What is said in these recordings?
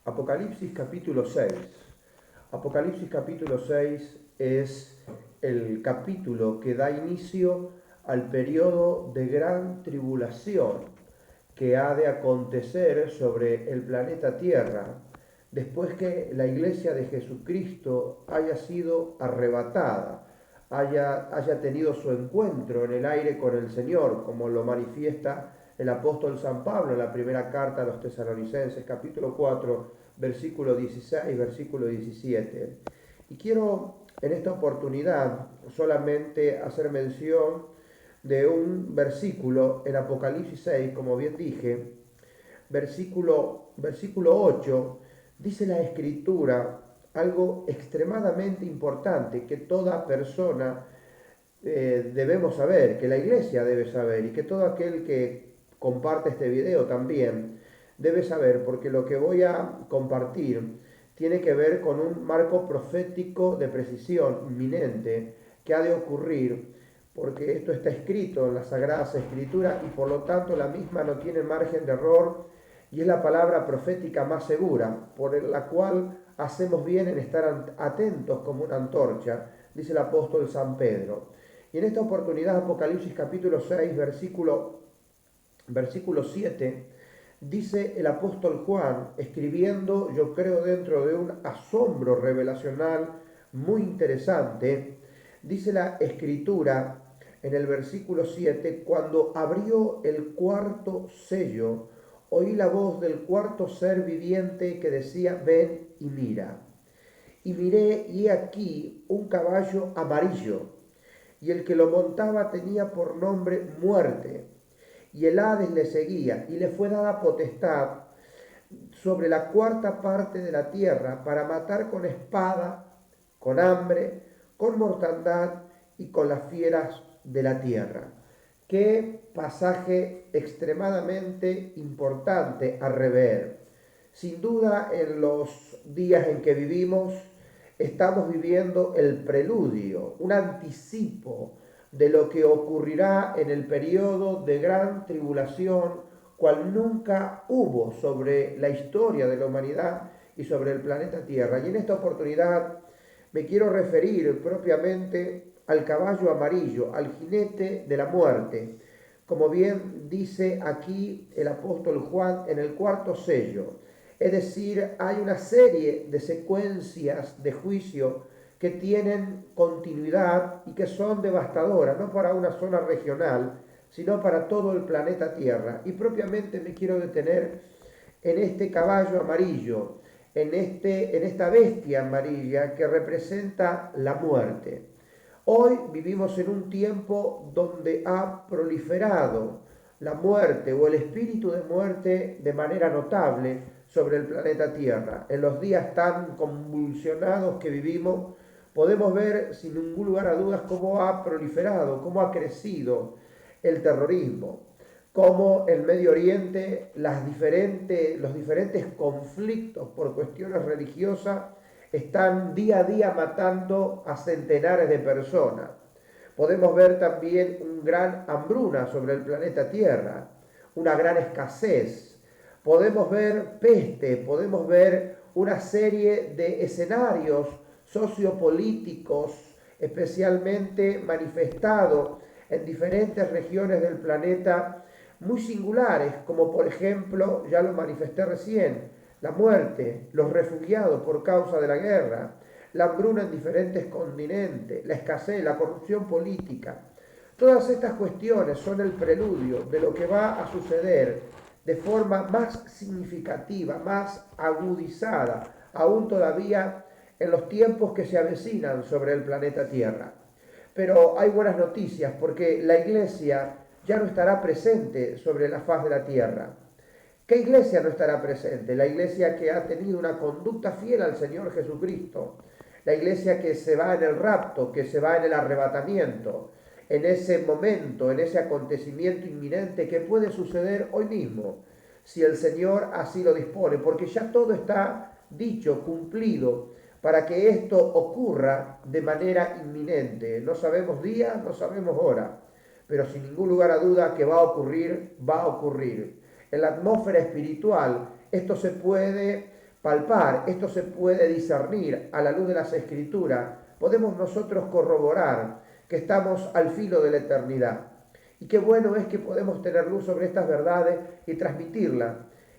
Apocalipsis capítulo 6. Apocalipsis capítulo 6 es el capítulo que da inicio al periodo de gran tribulación que ha de acontecer sobre el planeta Tierra después que la iglesia de Jesucristo haya sido arrebatada, haya tenido su encuentro en el aire con el Señor, como lo manifiesta el apóstol San Pablo en la primera carta a los Tesalonicenses, capítulo 4, versículo 16, versículo 17. Y quiero en esta oportunidad solamente hacer mención de un versículo en Apocalipsis 6, como bien dije, versículo 8, dice la Escritura algo extremadamente importante que toda persona debemos saber, que la iglesia debe saber y que todo aquel que comparte este video también debe saber, porque lo que voy a compartir tiene que ver con un marco profético de precisión inminente que ha de ocurrir, porque esto está escrito en las Sagradas Escrituras y por lo tanto la misma no tiene margen de error y es la palabra profética más segura, por la cual hacemos bien en estar atentos como una antorcha, dice el apóstol San Pedro. Y en esta oportunidad, Apocalipsis capítulo 6, versículo 7, dice el apóstol Juan, escribiendo, yo creo, dentro de un asombro revelacional muy interesante, dice la Escritura en el versículo 7, cuando abrió el cuarto sello, oí la voz del cuarto ser viviente que decía, ven y mira. Y miré, y he aquí un caballo amarillo, y el que lo montaba tenía por nombre Muerte, y el Hades le seguía, y le fue dada potestad sobre la cuarta parte de la tierra para matar con espada, con hambre, con mortandad y con las fieras de la tierra. Qué pasaje extremadamente importante a rever. Sin duda, en los días en que vivimos, estamos viviendo el preludio, un anticipo de lo que ocurrirá en el periodo de gran tribulación, cual nunca hubo sobre la historia de la humanidad y sobre el planeta Tierra. Y en esta oportunidad me quiero referir propiamente al caballo amarillo, al jinete de la muerte. Como bien dice aquí el apóstol Juan en el cuarto sello. Es decir, hay una serie de secuencias de juicio que tienen continuidad y que son devastadoras, no para una zona regional, sino para todo el planeta Tierra. Y propiamente me quiero detener en este caballo amarillo, en esta bestia amarilla que representa la muerte. Hoy vivimos en un tiempo donde ha proliferado la muerte o el espíritu de muerte de manera notable sobre el planeta Tierra. En los días tan convulsionados que vivimos, podemos ver sin ningún lugar a dudas cómo ha proliferado, cómo ha crecido el terrorismo, cómo en Medio Oriente los diferentes conflictos por cuestiones religiosas están día a día matando a centenares de personas. Podemos ver también una gran hambruna sobre el planeta Tierra, una gran escasez. Podemos ver peste, podemos ver una serie de escenarios sociopolíticos especialmente manifestados en diferentes regiones del planeta muy singulares, como por ejemplo, ya lo manifesté recién, la muerte, los refugiados por causa de la guerra, la hambruna en diferentes continentes, la escasez, la corrupción política. Todas estas cuestiones son el preludio de lo que va a suceder de forma más significativa, más agudizada, aún todavía en los tiempos que se avecinan sobre el planeta Tierra. Pero hay buenas noticias porque la iglesia ya no estará presente sobre la faz de la tierra. ¿Qué iglesia no estará presente? La iglesia que ha tenido una conducta fiel al Señor Jesucristo. La iglesia que se va en el rapto, que se va en el arrebatamiento, en ese momento, en ese acontecimiento inminente que puede suceder hoy mismo, si el Señor así lo dispone, porque ya todo está dicho, cumplido, para que esto ocurra de manera inminente. No sabemos día, no sabemos hora, pero sin ningún lugar a duda que va a ocurrir, va a ocurrir. En la atmósfera espiritual esto se puede palpar, esto se puede discernir a la luz de las Escrituras, podemos nosotros corroborar que estamos al filo de la eternidad. Y qué bueno es que podemos tener luz sobre estas verdades y transmitirlas.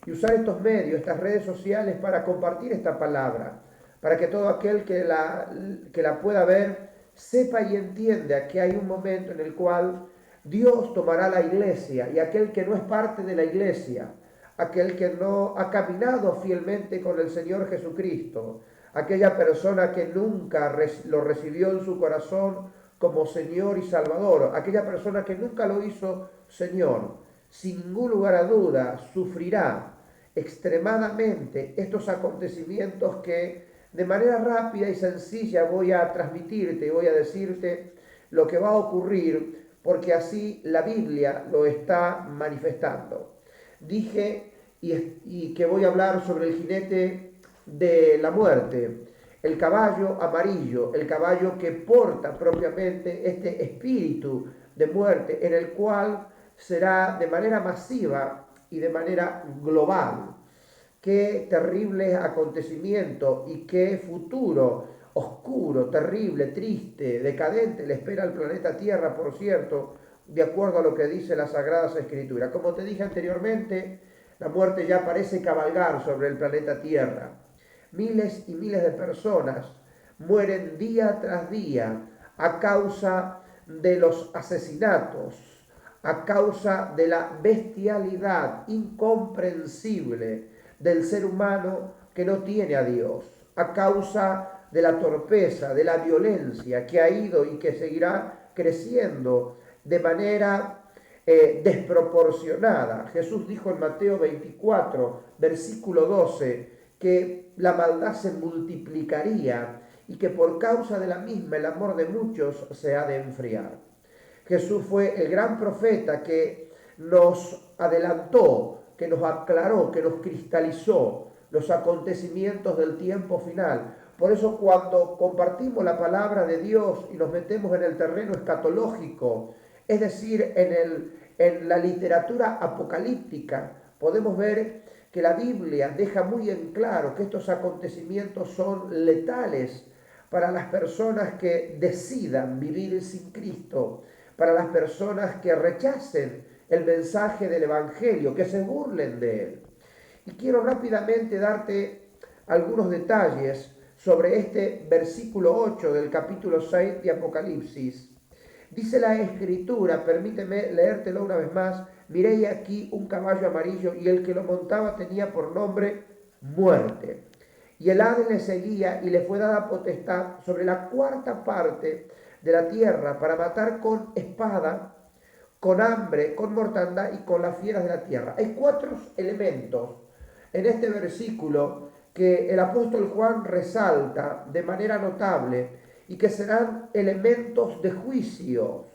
Y usar estos medios, estas redes sociales para compartir esta palabra. Para que todo aquel que la pueda ver sepa y entienda que hay un momento en el cual Dios tomará la iglesia y aquel que no es parte de la iglesia, aquel que no ha caminado fielmente con el Señor Jesucristo, aquella persona que nunca lo recibió en su corazón como Señor y Salvador, aquella persona que nunca lo hizo Señor, sin ningún lugar a duda, sufrirá extremadamente estos acontecimientos que de manera rápida y sencilla voy a transmitirte, voy a decirte lo que va a ocurrir, porque así la Biblia lo está manifestando. Dije y que voy a hablar sobre el jinete de la muerte, el caballo amarillo, el caballo que porta propiamente este espíritu de muerte, en el cual será de manera masiva y de manera global. Qué terrible acontecimiento y qué futuro oscuro, terrible, triste, decadente le espera al planeta Tierra, por cierto, de acuerdo a lo que dice las Sagradas Escrituras. Como te dije anteriormente, la muerte ya parece cabalgar sobre el planeta Tierra. Miles y miles de personas mueren día tras día a causa de los asesinatos, a causa de la bestialidad incomprensible del ser humano que no tiene a Dios, a causa de la torpeza, de la violencia que ha ido y que seguirá creciendo de manera desproporcionada. Jesús dijo en Mateo 24, versículo 12, que la maldad se multiplicaría y que por causa de la misma el amor de muchos se ha de enfriar. Jesús fue el gran profeta que nos adelantó, que nos aclaró, que nos cristalizó los acontecimientos del tiempo final. Por eso cuando compartimos la palabra de Dios y nos metemos en el terreno escatológico, es decir, en la literatura apocalíptica, podemos ver que la Biblia deja muy en claro que estos acontecimientos son letales para las personas que decidan vivir sin Cristo, para las personas que rechacen el mensaje del Evangelio, que se burlen de él. Y quiero rápidamente darte algunos detalles sobre este versículo 8 del capítulo 6 de Apocalipsis. Dice la Escritura, permíteme leértelo una vez más: miré aquí un caballo amarillo y el que lo montaba tenía por nombre Muerte. Y el Hades le seguía y le fue dada potestad sobre la cuarta parte de la tierra para matar con espada, con hambre, con mortandad y con las fieras de la tierra. Hay cuatro elementos en este versículo que el apóstol Juan resalta de manera notable y que serán elementos de juicio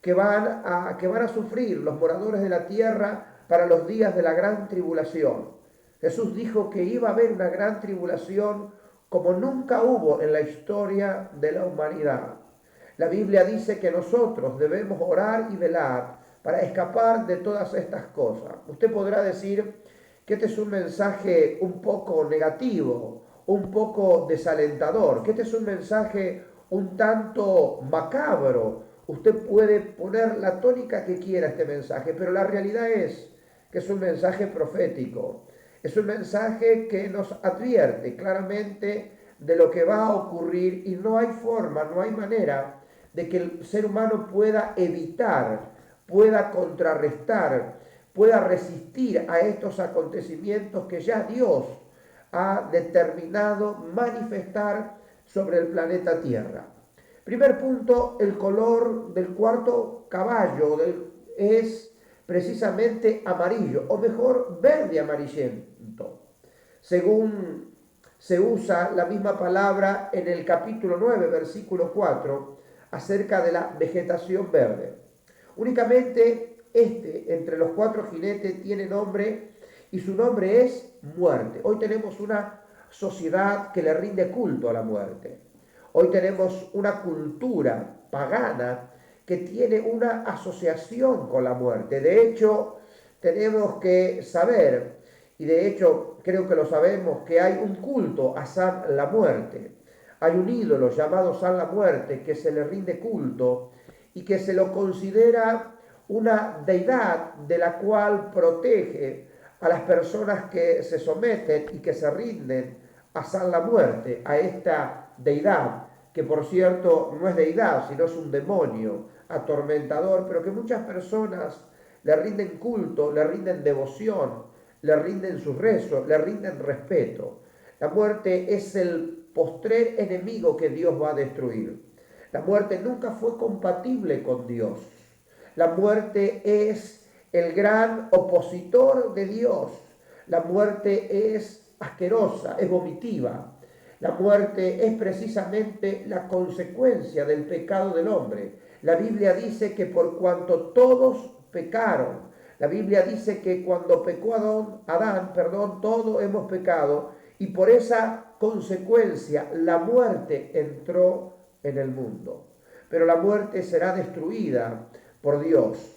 que van a sufrir los moradores de la tierra para los días de la gran tribulación. Jesús dijo que iba a haber una gran tribulación como nunca hubo en la historia de la humanidad. La Biblia dice que nosotros debemos orar y velar para escapar de todas estas cosas. Usted podrá decir que este es un mensaje un poco negativo, un poco desalentador, que este es un mensaje un tanto macabro. Usted puede poner la tónica que quiera a este mensaje, pero la realidad es que es un mensaje profético. Es un mensaje que nos advierte claramente de lo que va a ocurrir y no hay forma, no hay manera de que el ser humano pueda evitar, pueda contrarrestar, pueda resistir a estos acontecimientos que ya Dios ha determinado manifestar sobre el planeta Tierra. Primer punto, el color del cuarto caballo es precisamente amarillo, o mejor, verde amarillento, según se usa la misma palabra en el capítulo 9, versículo 4, acerca de la vegetación verde. Únicamente entre los cuatro jinetes, tiene nombre y su nombre es muerte. Hoy tenemos una sociedad que le rinde culto a la muerte. Hoy tenemos una cultura pagana que tiene una asociación con la muerte. De hecho, tenemos que saber y de hecho creo que lo sabemos, que hay un culto a San la Muerte. Hay un ídolo llamado San la Muerte que se le rinde culto y que se lo considera una deidad de la cual protege a las personas que se someten y que se rinden a San la Muerte, a esta deidad, que por cierto no es deidad, sino es un demonio atormentador, pero que muchas personas le rinden culto, le rinden devoción, le rinden sus rezos, le rinden respeto. La muerte es el postrer enemigo que Dios va a destruir. La muerte nunca fue compatible con Dios. La muerte es el gran opositor de Dios. La muerte es asquerosa, es vomitiva. La muerte es precisamente la consecuencia del pecado del hombre. La Biblia dice que por cuanto todos pecaron, la Biblia dice que cuando pecó Adán, todos hemos pecado y por esa consecuencia la muerte entró en el mundo. Pero la muerte será destruida por Dios.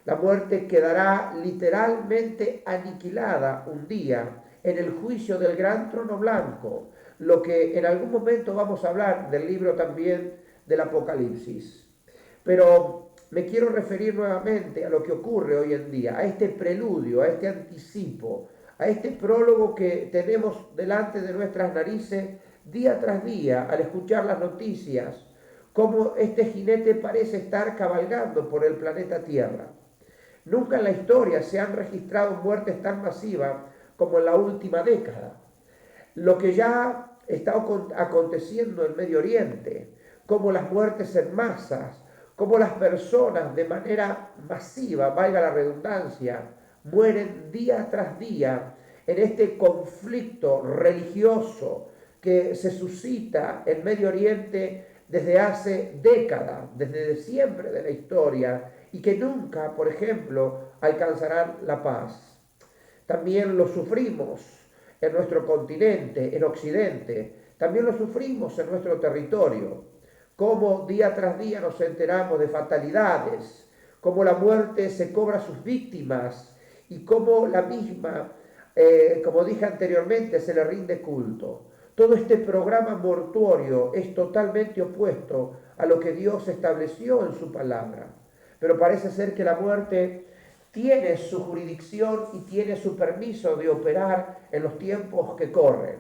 La muerte quedará literalmente aniquilada un día en el juicio del gran trono blanco, lo que en algún momento vamos a hablar del libro también del Apocalipsis. Pero me quiero referir nuevamente a lo que ocurre hoy en día, a este preludio, a este anticipo, a este prólogo que tenemos delante de nuestras narices día tras día al escuchar las noticias, cómo este jinete parece estar cabalgando por el planeta Tierra. Nunca en la historia se han registrado muertes tan masivas como en la última década. Lo que ya está aconteciendo en Medio Oriente, como las muertes en masas, como las personas de manera masiva, valga la redundancia, mueren día tras día en este conflicto religioso que se suscita en Medio Oriente desde hace décadas, desde siempre de la historia, y que nunca, por ejemplo, alcanzarán la paz. También lo sufrimos en nuestro continente, en Occidente, también lo sufrimos en nuestro territorio, cómo día tras día nos enteramos de fatalidades, cómo la muerte se cobra a sus víctimas y cómo la misma, como dije anteriormente, se le rinde culto. Todo este programa mortuorio es totalmente opuesto a lo que Dios estableció en su palabra. Pero parece ser que la muerte tiene su jurisdicción y tiene su permiso de operar en los tiempos que corren.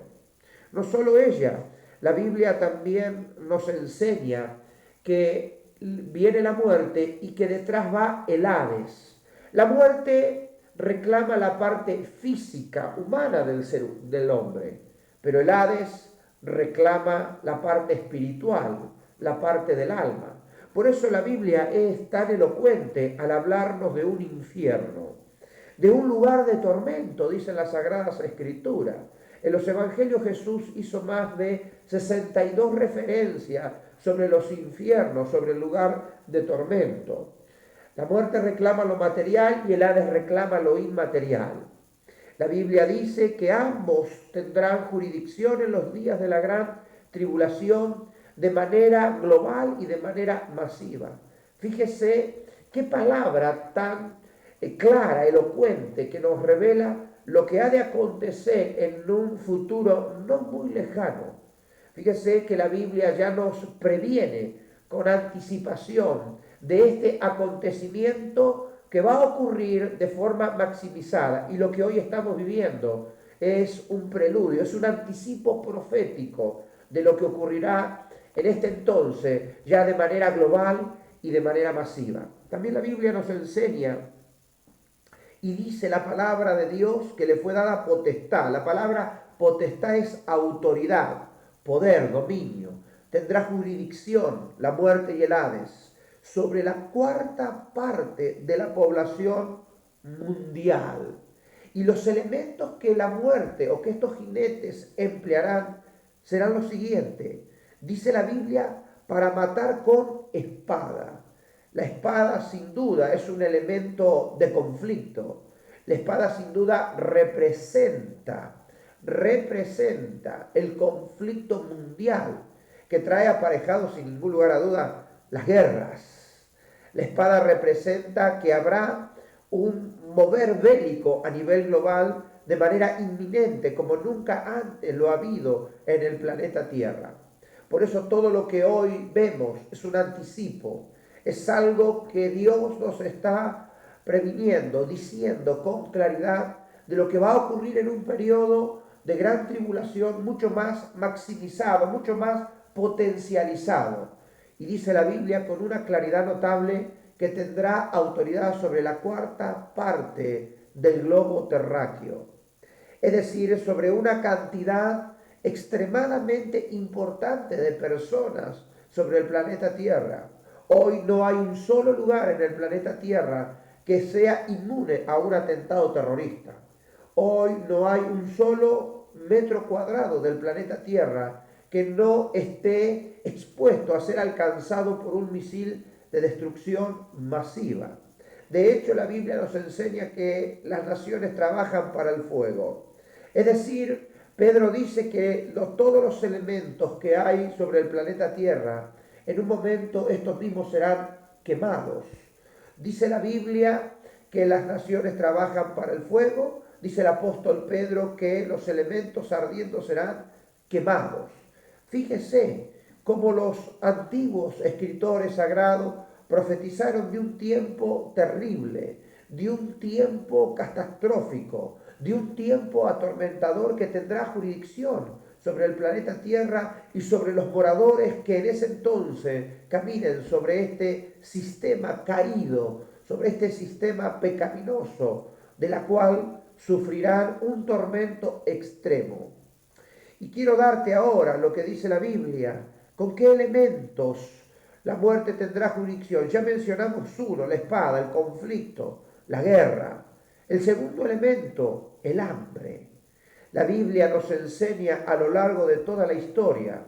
No solo ella, la Biblia también nos enseña que viene la muerte y que detrás va el Hades. La muerte reclama la parte física, humana del hombre, pero el Hades reclama la parte espiritual, la parte del alma. Por eso la Biblia es tan elocuente al hablarnos de un infierno, de un lugar de tormento, dicen las Sagradas Escrituras. En los Evangelios Jesús hizo más de 62 referencias sobre los infiernos, sobre el lugar de tormento. La muerte reclama lo material y el Hades reclama lo inmaterial. La Biblia dice que ambos tendrán jurisdicción en los días de la gran tribulación de manera global y de manera masiva. Fíjese qué palabra tan clara, elocuente, que nos revela lo que ha de acontecer en un futuro no muy lejano. Fíjese que la Biblia ya nos previene con anticipación de este acontecimiento que va a ocurrir de forma maximizada, y lo que hoy estamos viviendo es un preludio, es un anticipo profético de lo que ocurrirá en este entonces ya de manera global y de manera masiva. También la Biblia nos enseña y dice la palabra de Dios que le fue dada potestad. La palabra potestad es autoridad, poder, dominio. Tendrá jurisdicción la muerte y el Hades sobre la cuarta parte de la población mundial. Y los elementos que la muerte o que estos jinetes emplearán serán los siguientes. Dice la Biblia, para matar con espada. La espada sin duda es un elemento de conflicto. La espada sin duda representa el conflicto mundial que trae aparejado sin ningún lugar a duda las guerras. La espada representa que habrá un mover bélico a nivel global de manera inminente, como nunca antes lo ha habido en el planeta Tierra. Por eso todo lo que hoy vemos es un anticipo, es algo que Dios nos está previniendo, diciendo con claridad de lo que va a ocurrir en un periodo de gran tribulación mucho más maximizado, mucho más potencializado. Y dice la Biblia con una claridad notable que tendrá autoridad sobre la cuarta parte del globo terráqueo. Es decir, sobre una cantidad extremadamente importante de personas sobre el planeta Tierra. Hoy no hay un solo lugar en el planeta Tierra que sea inmune a un atentado terrorista. Hoy no hay un solo metro cuadrado del planeta Tierra que no esté expuesto a ser alcanzado por un misil de destrucción masiva. De hecho, la Biblia nos enseña que las naciones trabajan para el fuego. Es decir, Pedro dice que todos los elementos que hay sobre el planeta Tierra, en un momento estos mismos serán quemados. Dice la Biblia que las naciones trabajan para el fuego. Dice el apóstol Pedro que los elementos ardiendo serán quemados. Fíjese cómo los antiguos escritores sagrados profetizaron de un tiempo terrible, de un tiempo catastrófico, de un tiempo atormentador que tendrá jurisdicción sobre el planeta Tierra y sobre los moradores que en ese entonces caminen sobre este sistema caído, sobre este sistema pecaminoso, de la cual sufrirán un tormento extremo. Y quiero darte ahora lo que dice la Biblia, con qué elementos la muerte tendrá jurisdicción. Ya mencionamos uno, la espada, el conflicto, la guerra. El segundo elemento, el hambre. La Biblia nos enseña a lo largo de toda la historia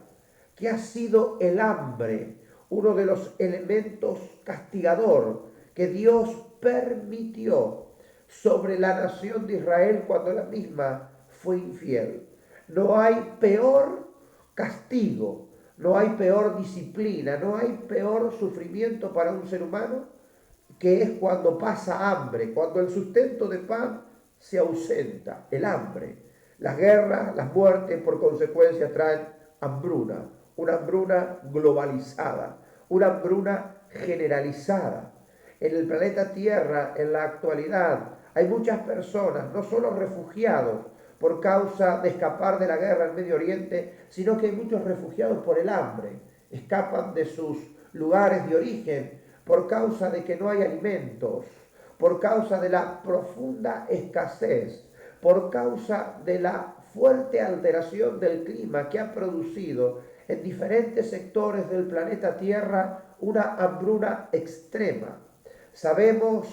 que ha sido el hambre uno de los elementos castigador que Dios permitió sobre la nación de Israel cuando la misma fue infiel. No hay peor castigo, no hay peor disciplina, no hay peor sufrimiento para un ser humano que es cuando pasa hambre, cuando el sustento de pan se ausenta, el hambre. Las guerras, las muertes, por consecuencia, traen hambruna, una hambruna globalizada, una hambruna generalizada. En el planeta Tierra, en la actualidad, hay muchas personas, no solo refugiados por causa de escapar de la guerra en Medio Oriente, sino que hay muchos refugiados por el hambre. Escapan de sus lugares de origen por causa de que no hay alimentos, por causa de la profunda escasez, por causa de la fuerte alteración del clima que ha producido en diferentes sectores del planeta Tierra una hambruna extrema. Sabemos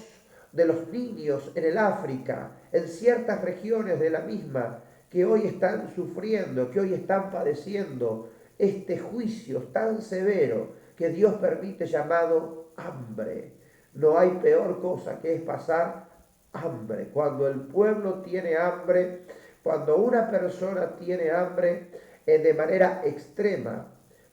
de los niños en el África, en ciertas regiones de la misma, que hoy están sufriendo, que hoy están padeciendo este juicio tan severo que Dios permite llamado hambre. No hay peor cosa que es pasar hambre. Cuando el pueblo tiene hambre, cuando una persona tiene hambre de manera extrema,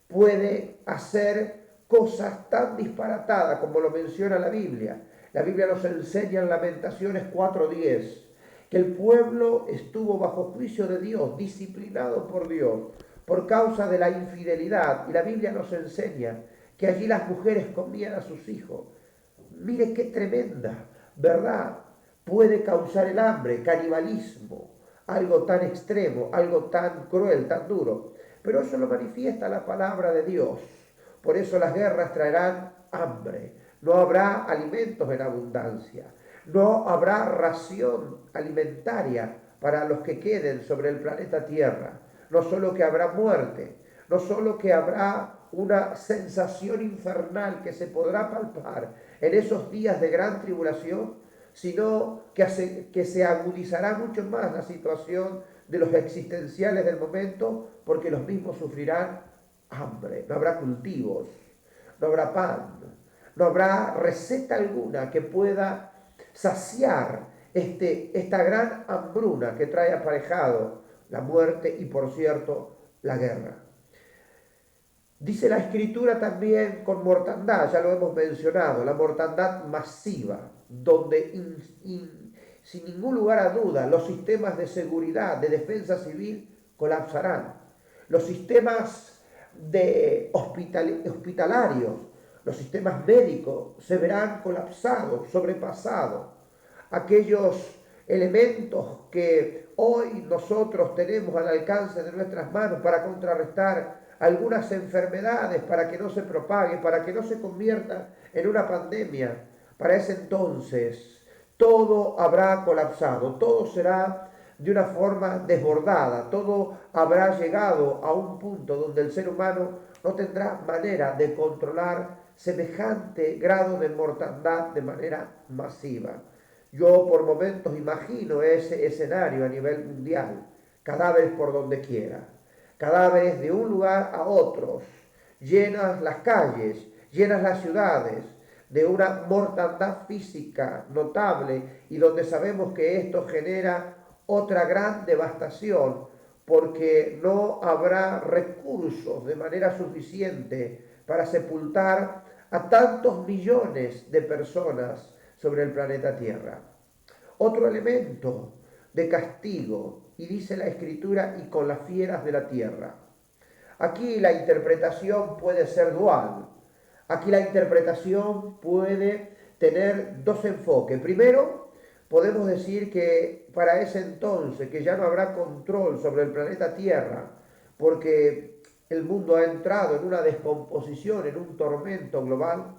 puede hacer cosas tan disparatadas como lo menciona la Biblia. La Biblia nos enseña en Lamentaciones 4:10 que el pueblo estuvo bajo juicio de Dios, disciplinado por Dios, por causa de la infidelidad. Y la Biblia nos enseña que allí las mujeres comían a sus hijos. Mire qué tremenda, ¿verdad? Puede causar el hambre, canibalismo, algo tan extremo, algo tan cruel, tan duro. Pero eso lo manifiesta la palabra de Dios. Por eso las guerras traerán hambre. No habrá alimentos en abundancia. No habrá ración alimentaria para los que queden sobre el planeta Tierra. No solo que habrá muerte, no solo que habrá una sensación infernal que se podrá palpar en esos días de gran tribulación, sino que se agudizará mucho más la situación de los existenciales del momento, porque los mismos sufrirán hambre, no habrá cultivos, no habrá pan, no habrá receta alguna que pueda saciar esta gran hambruna que trae aparejado la muerte y, por cierto, la guerra. Dice la Escritura también con mortandad, ya lo hemos mencionado, la mortandad masiva, donde sin ningún lugar a duda, los sistemas de seguridad, de defensa civil, colapsarán. Los sistemas hospitalarios, los sistemas médicos se verán colapsados, sobrepasados. Aquellos elementos que hoy nosotros tenemos al alcance de nuestras manos para contrarrestar algunas enfermedades, para que no se propague, para que no se convierta en una pandemia, para ese entonces todo habrá colapsado, todo será de una forma desbordada, todo habrá llegado a un punto donde el ser humano no tendrá manera de controlar semejante grado de mortandad de manera masiva. Yo por momentos imagino ese escenario a nivel mundial, cadáveres por donde quiera, cadáveres de un lugar a otro, llenas las calles, llenas las ciudades, de una mortandad física notable y donde sabemos que esto genera otra gran devastación porque no habrá recursos de manera suficiente para sepultar a tantos millones de personas sobre el planeta Tierra. Otro elemento de castigo, y dice la Escritura, y con las fieras de la tierra. Aquí la interpretación puede ser dual. Aquí la interpretación puede tener dos enfoques. Primero, podemos decir que para ese entonces, que ya no habrá control sobre el planeta Tierra, porque el mundo ha entrado en una descomposición, en un tormento global,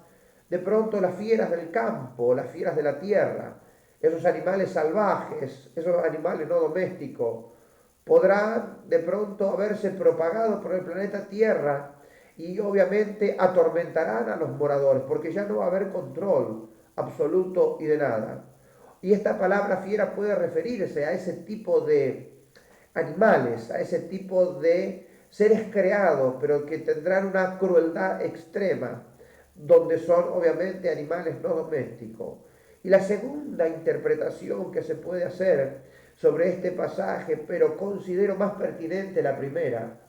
de pronto las fieras del campo, las fieras de la tierra, esos animales salvajes, esos animales no domésticos, podrán de pronto haberse propagado por el planeta Tierra y obviamente atormentarán a los moradores porque ya no va a haber control absoluto y de nada. Y esta palabra fiera puede referirse a ese tipo de animales, a ese tipo de seres creados, pero que tendrán una crueldad extrema, donde son obviamente animales no domésticos. Y la segunda interpretación que se puede hacer sobre este pasaje, pero considero más pertinente la primera,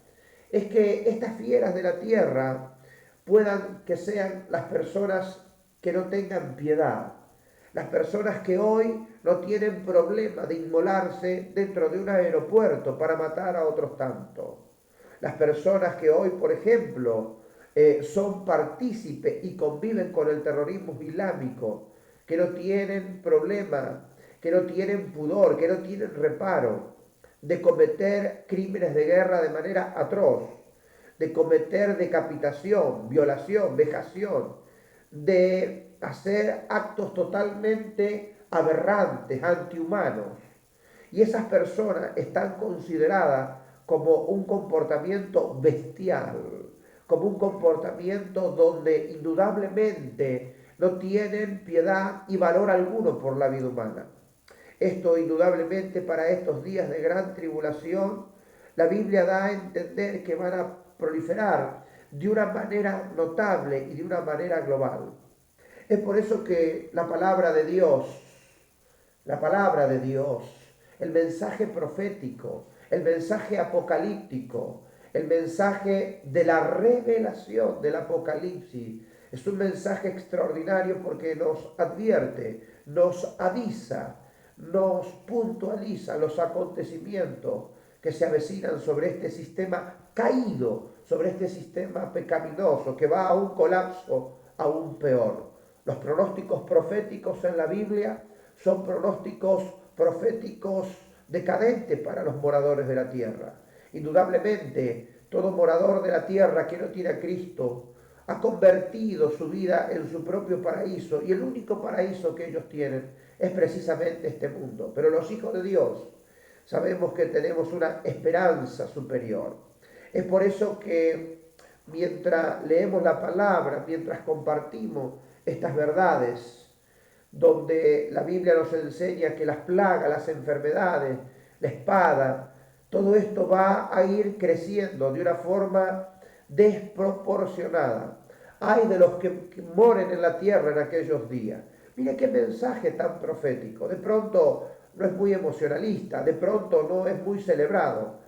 es que estas fieras de la tierra puedan que sean las personas que no tengan piedad, las personas que hoy no tienen problema de inmolarse dentro de un aeropuerto para matar a otros tantos, las personas que hoy, por ejemplo, son partícipes y conviven con el terrorismo islámico, que no tienen problema, que no tienen pudor, que no tienen reparo de cometer crímenes de guerra de manera atroz, de cometer decapitación, violación, vejación, de hacer actos totalmente aberrantes, antihumanos. Y esas personas están consideradas como un comportamiento bestial, como un comportamiento donde indudablemente no tienen piedad y valor alguno por la vida humana. Esto indudablemente para estos días de gran tribulación, la Biblia da a entender que van a proliferar de una manera notable y de una manera global. Es por eso que la palabra de Dios, el mensaje profético, el mensaje apocalíptico, el mensaje de la revelación del Apocalipsis, es un mensaje extraordinario porque nos advierte, nos avisa, nos puntualiza los acontecimientos que se avecinan sobre este sistema caído, sobre este sistema pecaminoso que va a un colapso aún peor. Los pronósticos proféticos en la Biblia son pronósticos proféticos decadentes para los moradores de la tierra. Indudablemente, todo morador de la tierra que no tiene a Cristo ha convertido su vida en su propio paraíso, y el único paraíso que ellos tienen es precisamente este mundo. Pero los hijos de Dios sabemos que tenemos una esperanza superior. Es por eso que mientras leemos la palabra, mientras compartimos estas verdades, donde la Biblia nos enseña que las plagas, las enfermedades, la espada, todo esto va a ir creciendo de una forma desproporcionada. Ay de los que moren en la tierra en aquellos días. Mire qué mensaje tan profético. De pronto no es muy emocionalista, de pronto no es muy celebrado,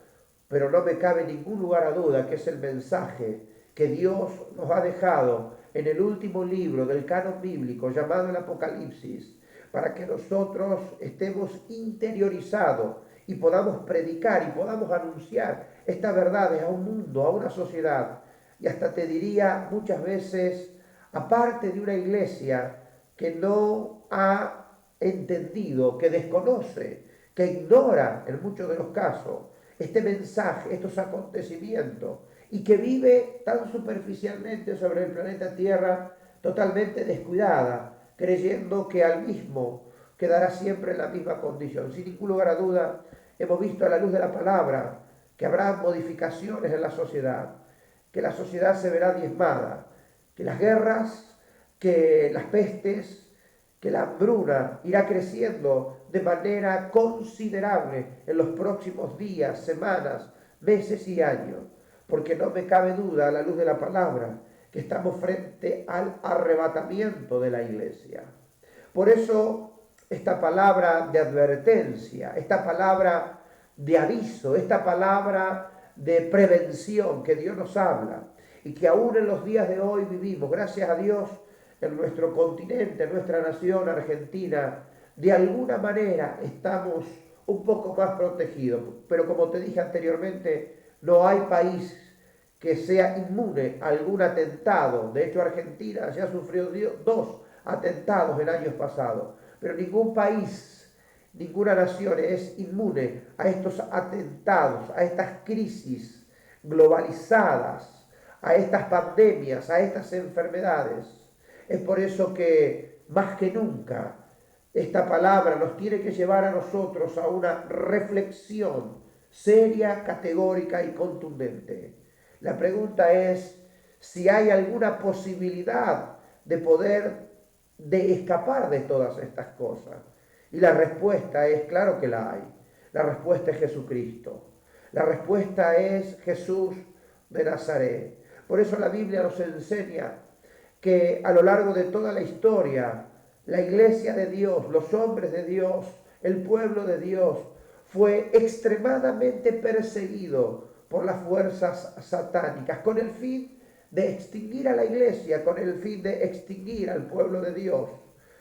pero no me cabe ningún lugar a duda que es el mensaje que Dios nos ha dejado en el último libro del canon bíblico llamado el Apocalipsis, para que nosotros estemos interiorizados y podamos predicar y podamos anunciar estas verdades a un mundo, a una sociedad. Y hasta te diría muchas veces, aparte de una iglesia que no ha entendido, que desconoce, que ignora en muchos de los casos este mensaje, estos acontecimientos, y que vive tan superficialmente sobre el planeta Tierra, totalmente descuidada, creyendo que al mismo quedará siempre en la misma condición. Sin ningún lugar a duda, hemos visto a la luz de la palabra que habrá modificaciones en la sociedad, que la sociedad se verá diezmada, que las guerras, que las pestes, que la hambruna irá creciendo de manera considerable en los próximos días, semanas, meses y años, porque no me cabe duda a la luz de la palabra que estamos frente al arrebatamiento de la iglesia. Por eso esta palabra de advertencia, esta palabra de aviso, esta palabra de prevención que Dios nos habla y que aún en los días de hoy vivimos, gracias a Dios, en nuestro continente, en nuestra nación Argentina, de alguna manera estamos un poco más protegidos. Pero como te dije anteriormente, no hay país que sea inmune a algún atentado. De hecho, Argentina ya sufrió 2 atentados en años pasados. Pero ningún país, ninguna nación es inmune a estos atentados, a estas crisis globalizadas, a estas pandemias, a estas enfermedades. Es por eso que más que nunca esta palabra nos tiene que llevar a nosotros a una reflexión seria, categórica y contundente. La pregunta es si hay alguna posibilidad de poder escapar de todas estas cosas. Y la respuesta es, claro que la hay. La respuesta es Jesucristo. La respuesta es Jesús de Nazaret. Por eso la Biblia nos enseña que a lo largo de toda la historia, la iglesia de Dios, los hombres de Dios, el pueblo de Dios, fue extremadamente perseguido por las fuerzas satánicas, con el fin de extinguir a la iglesia, con el fin de extinguir al pueblo de Dios,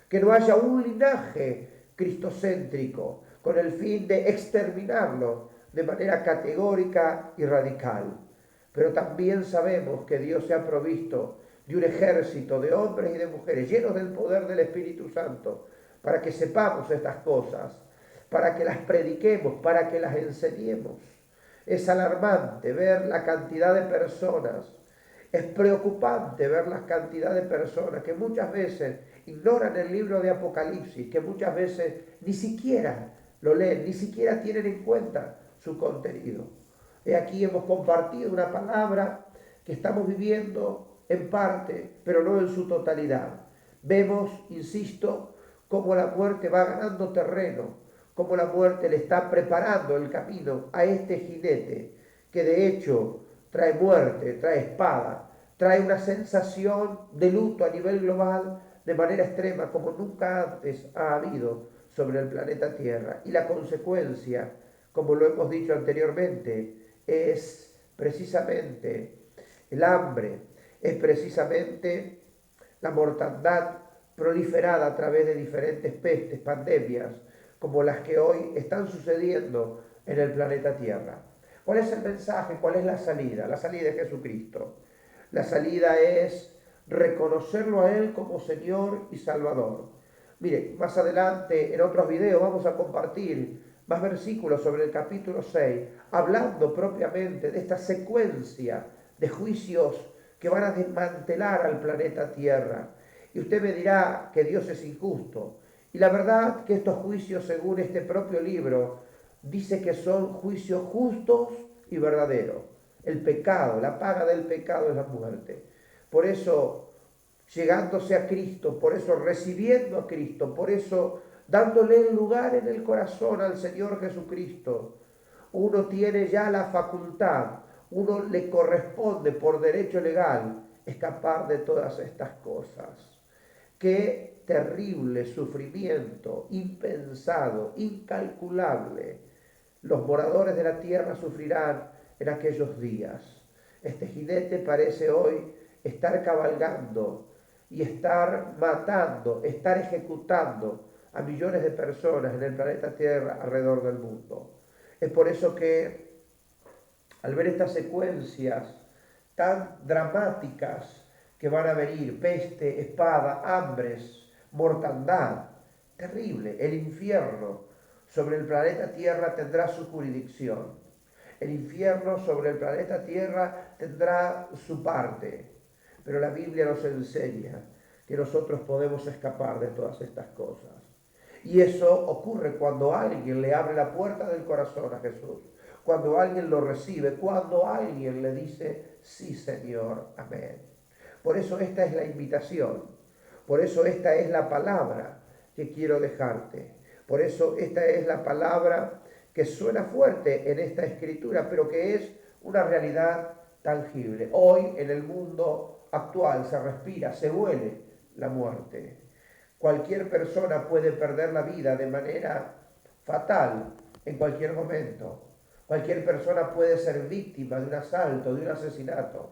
que no haya un linaje cristocéntrico, con el fin de exterminarlo de manera categórica y radical. Pero también sabemos que Dios se ha provisto de un ejército de hombres y de mujeres llenos del poder del Espíritu Santo, para que sepamos estas cosas, para que las prediquemos, para que las enseñemos. Es alarmante ver la cantidad de personas, es preocupante ver la cantidad de personas que muchas veces ignoran el libro de Apocalipsis, que muchas veces ni siquiera lo leen, ni siquiera tienen en cuenta su contenido. Aquí hemos compartido una palabra que estamos viviendo en parte, pero no en su totalidad. Vemos, insisto, cómo la muerte va ganando terreno, cómo la muerte le está preparando el camino a este jinete, que de hecho trae muerte, trae espada, trae una sensación de luto a nivel global de manera extrema como nunca antes ha habido sobre el planeta Tierra. Y la consecuencia, como lo hemos dicho anteriormente, es precisamente el hambre, es precisamente la mortandad proliferada a través de diferentes pestes, pandemias, como las que hoy están sucediendo en el planeta Tierra. ¿Cuál es el mensaje? ¿Cuál es la salida? La salida es Jesucristo. La salida es reconocerlo a Él como Señor y Salvador. Mire, más adelante en otros videos vamos a compartir más versículos sobre el capítulo 6, hablando propiamente de esta secuencia de juicios que van a desmantelar al planeta Tierra. Y usted me dirá que Dios es injusto. Y la verdad que estos juicios, según este propio libro, dice que son juicios justos y verdaderos. El pecado, la paga del pecado es la muerte. Por eso, llegándose a Cristo, por eso recibiendo a Cristo, por eso dándole el lugar en el corazón al Señor Jesucristo, uno tiene ya la facultad, uno le corresponde por derecho legal escapar de todas estas cosas. Qué terrible sufrimiento, impensado, incalculable, los moradores de la tierra sufrirán en aquellos días. Este jinete parece hoy estar cabalgando y estar matando, estar ejecutando a millones de personas en el planeta Tierra alrededor del mundo. Es por eso que al ver estas secuencias tan dramáticas que van a venir, peste, espada, hambres, mortandad, terrible, el infierno sobre el planeta Tierra tendrá su jurisdicción. El infierno sobre el planeta Tierra tendrá su parte, pero la Biblia nos enseña que nosotros podemos escapar de todas estas cosas. Y eso ocurre cuando alguien le abre la puerta del corazón a Jesús, cuando alguien lo recibe, cuando alguien le dice, sí Señor, amén. Por eso esta es la invitación, por eso esta es la palabra que quiero dejarte, por eso esta es la palabra que suena fuerte en esta escritura, pero que es una realidad tangible. Hoy en el mundo actual se respira, se huele la muerte. Cualquier persona puede perder la vida de manera fatal en cualquier momento. Cualquier persona puede ser víctima de un asalto, de un asesinato.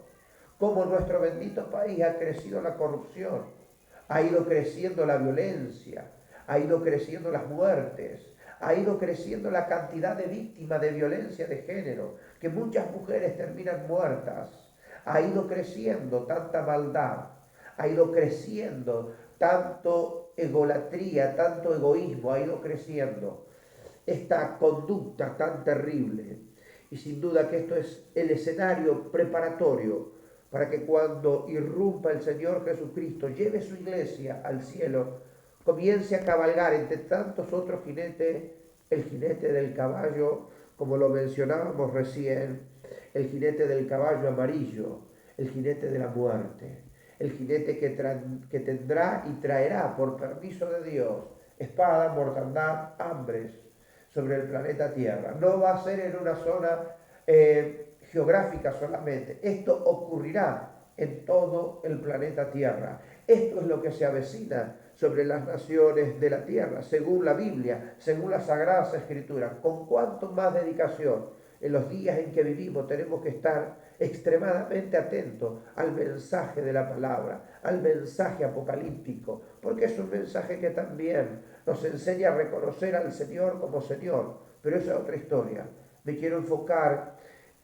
Como en nuestro bendito país ha crecido la corrupción, ha ido creciendo la violencia, ha ido creciendo las muertes, ha ido creciendo la cantidad de víctimas de violencia de género, que muchas mujeres terminan muertas. Ha ido creciendo tanta maldad, ha ido creciendo tanto egolatría, tanto egoísmo, ha ido creciendo esta conducta tan terrible. Y sin duda que esto es el escenario preparatorio para que cuando irrumpa el Señor Jesucristo, lleve su iglesia al cielo, comience a cabalgar entre tantos otros jinetes, el jinete del caballo, como lo mencionábamos recién, el jinete del caballo amarillo, el jinete de la muerte, el jinete que tendrá y traerá por permiso de Dios espada, mortandad, hambres sobre el planeta Tierra. No va a ser en una zona geográfica solamente. Esto ocurrirá en todo el planeta Tierra. Esto es lo que se avecina sobre las naciones de la Tierra, según la Biblia, según las Sagradas Escrituras. Con cuánto más dedicación en los días en que vivimos tenemos que estar extremadamente atentos al mensaje de la palabra, al mensaje apocalíptico, porque es un mensaje que también nos enseña a reconocer al Señor como Señor, pero esa es otra historia. Me quiero enfocar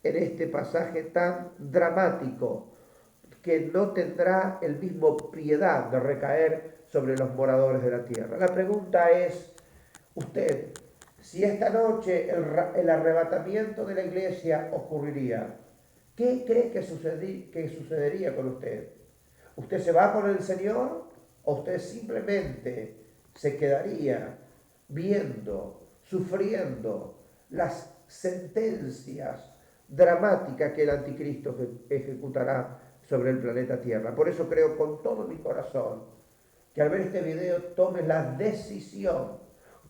en este pasaje tan dramático que no tendrá el mismo piedad de recaer sobre los moradores de la tierra. La pregunta es, usted, si esta noche el arrebatamiento de la iglesia ocurriría, ¿qué cree que sucedería con usted? ¿Usted se va con el Señor o usted simplemente se quedaría viendo, sufriendo las sentencias dramáticas que el anticristo ejecutará sobre el planeta Tierra? Por eso creo con todo mi corazón que al ver este video tomes la decisión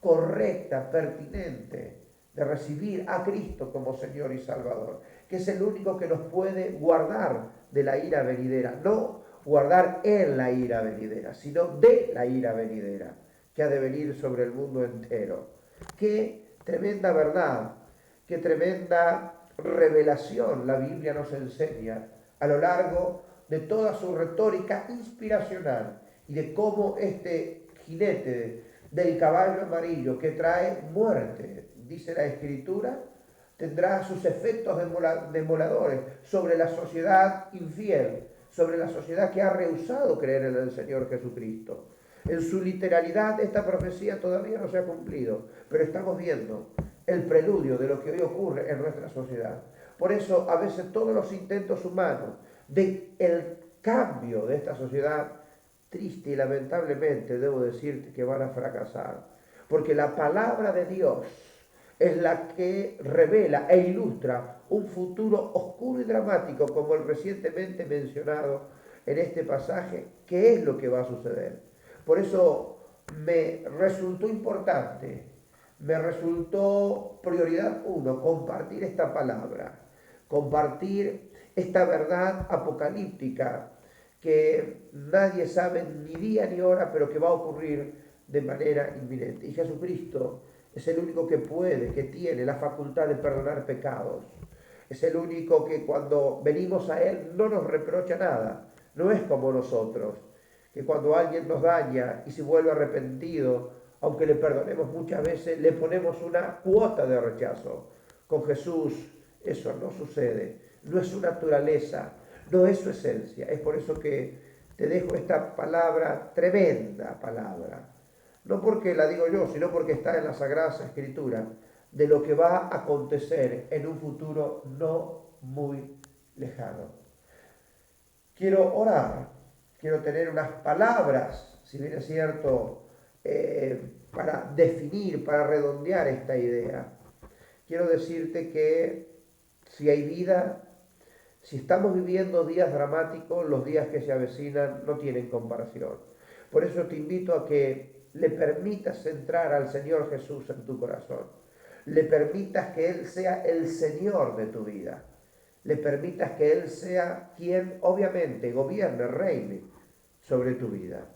correcta, pertinente, de recibir a Cristo como Señor y Salvador, que es el único que nos puede guardar de la ira venidera, no guardar en la ira venidera, sino de la ira venidera, que ha de venir sobre el mundo entero. Qué tremenda verdad, qué tremenda revelación la Biblia nos enseña a lo largo de toda su retórica inspiracional y de cómo este jinete del caballo amarillo que trae muerte, dice la Escritura, tendrá sus efectos demoledores sobre la sociedad infiel, sobre la sociedad que ha rehusado creer en el Señor Jesucristo. En su literalidad esta profecía todavía no se ha cumplido, pero estamos viendo el preludio de lo que hoy ocurre en nuestra sociedad. Por eso a veces todos los intentos humanos de el cambio de esta sociedad, triste y lamentablemente debo decirte que van a fracasar, porque la palabra de Dios es la que revela e ilustra un futuro oscuro y dramático como el recientemente mencionado en este pasaje. ¿Qué es lo que va a suceder? Por eso me resultó importante, me resultó prioridad uno, compartir esta palabra, compartir esta verdad apocalíptica que nadie sabe ni día ni hora, pero que va a ocurrir de manera inminente. Y Jesucristo es el único que puede, que tiene la facultad de perdonar pecados. Es el único que cuando venimos a Él no nos reprocha nada. No es como nosotros, que cuando alguien nos daña y se vuelve arrepentido, aunque le perdonemos muchas veces, le ponemos una cuota de rechazo. Con Jesús eso no sucede, no es su naturaleza, no es su esencia. Es por eso que te dejo esta palabra, tremenda palabra, no porque la digo yo, sino porque está en la Sagrada Escritura, de lo que va a acontecer en un futuro no muy lejano. Quiero orar, quiero tener unas palabras, si bien es cierto, para definir, para redondear esta idea. Quiero decirte que si hay vida, si estamos viviendo días dramáticos, los días que se avecinan no tienen comparación. Por eso te invito a que le permitas entrar al Señor Jesús en tu corazón. Le permitas que Él sea el Señor de tu vida. Le permitas que Él sea quien obviamente gobierne, reine sobre tu vida.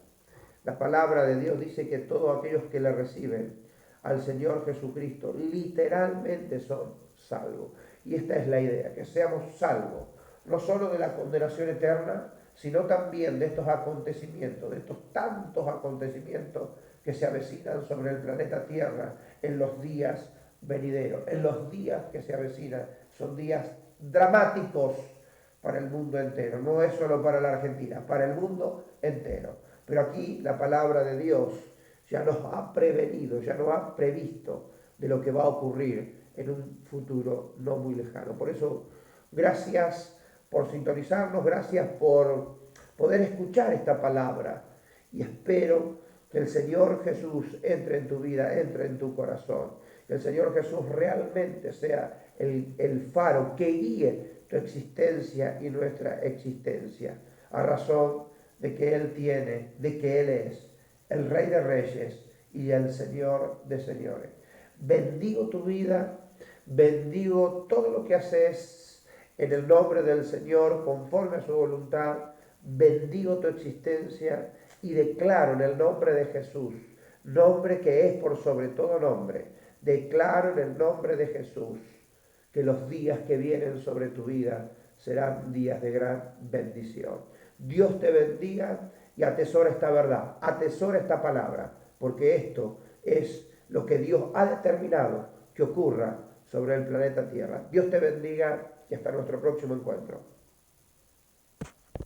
La palabra de Dios dice que todos aquellos que le reciben al Señor Jesucristo literalmente son salvos. Y esta es la idea, que seamos salvos, no solo de la condenación eterna, sino también de estos acontecimientos, de estos tantos acontecimientos que se avecinan sobre el planeta Tierra en los días venideros, en los días que se avecinan. Son días dramáticos para el mundo entero, no es solo para la Argentina, para el mundo entero. Pero aquí la palabra de Dios ya nos ha prevenido, ya nos ha previsto de lo que va a ocurrir en un futuro no muy lejano. Por eso, gracias por sintonizarnos, gracias por poder escuchar esta palabra y espero que el Señor Jesús entre en tu vida, entre en tu corazón, que el Señor Jesús realmente sea el faro que guíe tu existencia y nuestra existencia, a razón de que Él tiene, de que Él es el Rey de Reyes y el Señor de Señores. Bendigo tu vida, bendigo todo lo que haces en el nombre del Señor, conforme a su voluntad, bendigo tu existencia y declaro en el nombre de Jesús, nombre que es por sobre todo nombre, declaro en el nombre de Jesús que los días que vienen sobre tu vida serán días de gran bendición. Dios te bendiga y atesora esta verdad, atesora esta palabra, porque esto es lo que Dios ha determinado que ocurra sobre el planeta Tierra. Dios te bendiga y hasta nuestro próximo encuentro.